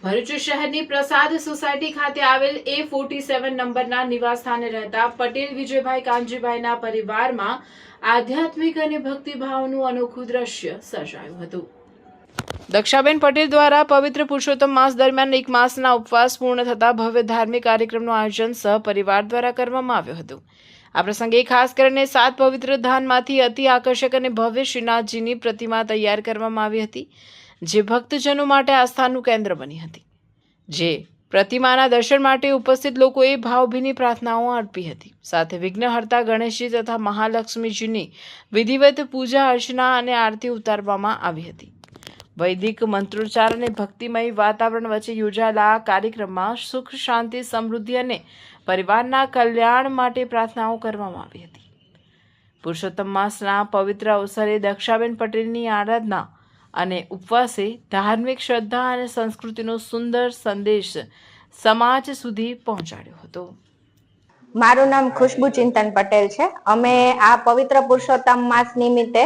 ભરૂચ શહેરની પ્રસાદ સોસાયટી ખાતે આવેલ A47 નંબરના નિવાસસ્થાને રહેતા પટેલ વિજયભાઈ કાનજીભાઈના પરિવારમાં આધ્યાત્મિક અને ભક્તિભાવનું અનોખું દ્રશ્ય સર્જાયું હતું। દક્ષાબેન પટેલ દ્વારા પવિત્ર પુરુષોત્તમ માસ દરમિયાન એક માસના ઉપવાસ પૂર્ણ થતા ભવ્ય ધાર્મિક કાર્યક્રમનું આયોજન સહપરિવાર દ્વારા કરવામાં આવ્યું હતું। આ પ્રસંગે ખાસ કરીને 7 પવિત્ર ધામમાંથી અતિ આકર્ષક અને ભવ્ય શ્રીનાથજીની પ્રતિમા તૈયાર કરવામાં આવી હતી, જે ભક્તજનો માટે આસ્થાનું કેન્દ્ર બની હતી। જે પ્રતિમાના દર્શન માટે ઉપસ્થિત લોકોએ ભાવભીની પ્રાર્થનાઓ અર્પી હતી। સાથે વિઘ્નહર્તા ગણેશજી તથા મહાલક્ષ્મીજીની વિધિવત પૂજા અર્ચના અને આરતી ઉતારવામાં આવી હતી। વૈદિક મંત્રોચ્ચાર અને ભક્તિમય વાતાવરણ વચ્ચે યોજાયેલા આ કાર્યક્રમમાં સુખ, શાંતિ, સમૃદ્ધિ અને પરિવારના કલ્યાણ માટે પ્રાર્થનાઓ કરવામાં આવી હતી। પુરુષોત્તમ માસના પવિત્ર અવસરે દક્ષાબેન પટેલની આરાધના અને ઉપવાસે ધાર્મિક શ્રદ્ધા અને સંસ્કૃતિનો સુંદર સંદેશ સમાજ સુધી પહોંચાડ્યો હતો। મારું નામ ખુશ્બુ ચિંતન પટેલ છે। અમે આ પવિત્ર પુરુષોત્તમ માસ નિમિત્તે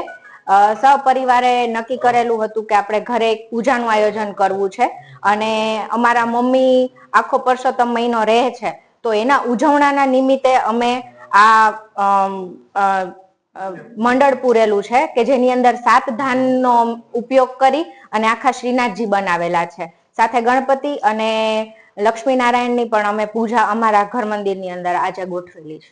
સહપરિવારે નક્કી કરેલું હતું કે આપણે ઘરે એક પૂજાનું આયોજન કરવું છે અને અમારા મમ્મી આખો પુરુષોત્તમ મહિનો રહે છે, તો એના ઉજવણાના નિમિત્તે અમે આ મંડળ પૂરેલું છે કે જેની અંદર 7 ધાનનો ઉપયોગ કરી અને આખા શ્રીનાથજી બનાવેલા છે। સાથે ગણપતિ અને લક્ષ્મીનારાયણની પણ અમે પૂજા અમારા ઘર મંદિરની અંદર આજે ગોઠવેલી છે।